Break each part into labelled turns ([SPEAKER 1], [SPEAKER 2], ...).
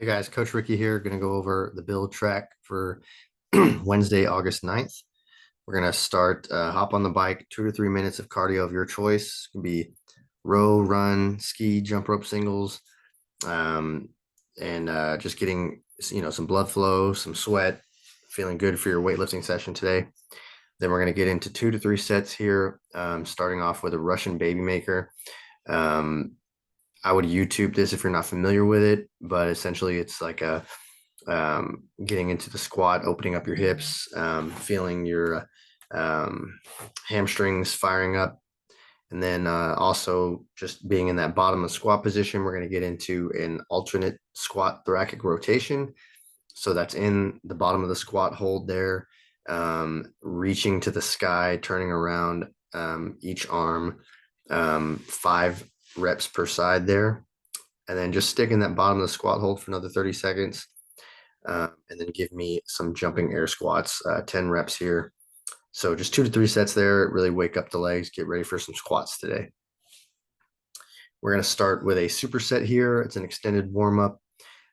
[SPEAKER 1] Hey guys, Coach Ricky here. Going to go over the build track for Wednesday, August 9th. We're going to start, hop on the bike, 2 to 3 minutes of cardio of your choice. It can be row, run, ski, jump rope singles, um, and just getting, some blood flow, some sweat, feeling good for your weightlifting session today. Then we're going to get into 2 to 3 sets here, starting off with a Russian baby maker. Um, I would YouTube this if you're not familiar with it, but essentially it's like a getting into the squat, opening up your hips, feeling your hamstrings firing up, and then also just being in that bottom of squat position. We're going to get into an alternate squat thoracic rotation. So that's in the bottom of the squat hold there, reaching to the sky, turning around each arm, 5 reps per side there. And then just stick in that bottom of the squat hold for another 30 seconds. And then give me some jumping air squats, 10 reps here. So just 2 to 3 sets there, really wake up the legs, get ready for some squats today. We're going to start with a superset here. It's an extended warm up.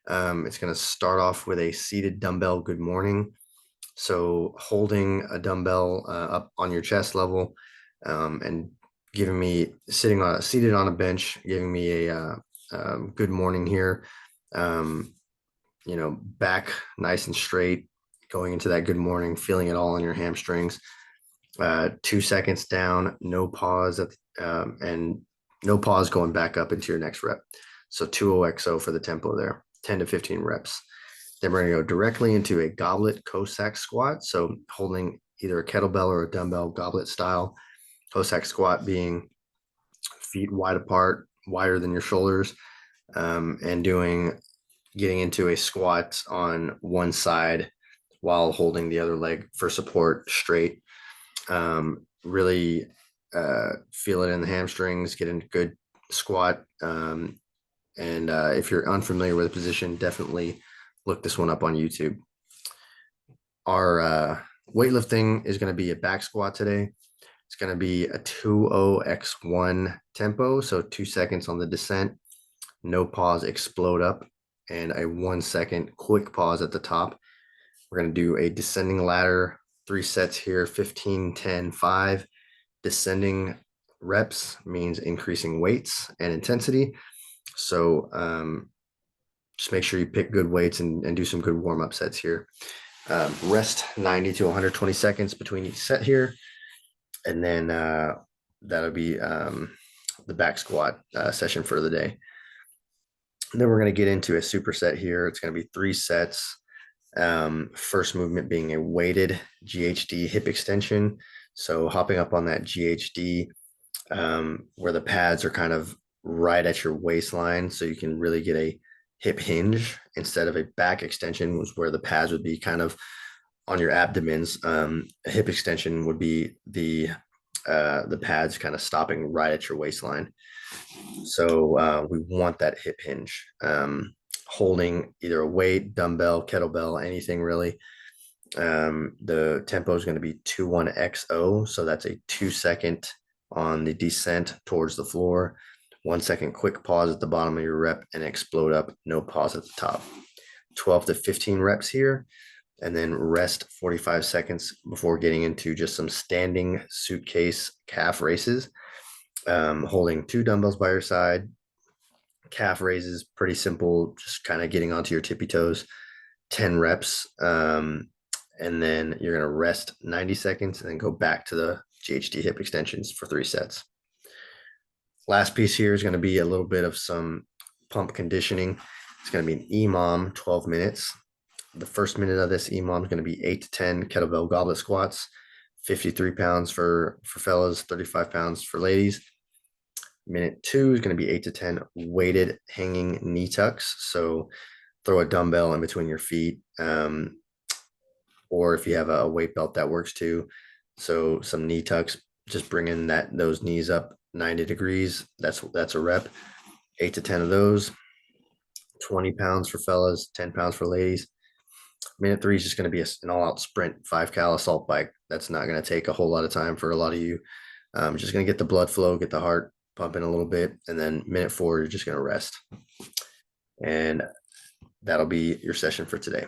[SPEAKER 1] It's going to start off with a seated dumbbell good morning. So holding a dumbbell up on your chest level and giving me seated on a bench, giving me a good morning here. Back nice and straight, going into that good morning, feeling it all in your hamstrings. 2 seconds down, no pause, and no pause going back up into your next rep. So 20XO for the tempo there, 10 to 15 reps. Then we're going to go directly into a goblet Cossack squat. So holding either a kettlebell or a dumbbell goblet style. Cossack squat being feet wide apart, wider than your shoulders, and getting into a squat on one side while holding the other leg for support straight. Really feel it in the hamstrings, get into good squat. And if you're unfamiliar with the position, definitely look this one up on YouTube. Our weightlifting is going to be a back squat today. It's going to be a 20x1 tempo, so 2 seconds on the descent, no pause, explode up, and a 1 second quick pause at the top. We're going to do a descending ladder, 3 sets here, 15, 10, 5. Descending reps means increasing weights and intensity. So just make sure you pick good weights and do some good warm-up sets here. Rest 90 to 120 seconds between each set here. And then that'll be the back squat session for the day. And then we're going to get into a superset here. It's going to be 3 sets. First movement being a weighted GHD hip extension. So hopping up on that GHD where the pads are kind of right at your waistline, so you can really get a hip hinge instead of a back extension, was where the pads would be kind of on your abdomens. A hip extension would be the pads kind of stopping right at your waistline. So we want that hip hinge. Holding either a weight, dumbbell, kettlebell, anything really. The tempo is going to be 21XO. So that's a 2 second on the descent towards the floor, 1 second quick pause at the bottom of your rep, and explode up, no pause at the top. 12 to 15 reps here, and then rest 45 seconds before getting into just some standing suitcase calf raises. Holding 2 dumbbells by your side. Calf raises, pretty simple, just kind of getting onto your tippy toes, 10 reps. And then you're going to rest 90 seconds and then go back to the GHD hip extensions for 3 sets. Last piece here is going to be a little bit of some pump conditioning. It's going to be an EMOM 12 minutes. The first minute of this EMOM is going to be 8 to 10 kettlebell goblet squats, 53 pounds for fellas, 35 pounds for ladies. Minute 2 is going to be 8 to 10 weighted hanging knee tucks. So throw a dumbbell in between your feet. Or if you have a weight belt, that works too. So some knee tucks, just bringing those knees up 90 degrees. That's a rep. 8 to 10 of those. 20 pounds for fellas, 10 pounds for ladies. Minute 3 is just going to be an all-out sprint, 5 cal assault bike. That's not going to take a whole lot of time for a lot of you. Just going to get the blood flow, get the heart pumping a little bit, and then minute 4, you're just going to rest. And that'll be your session for today.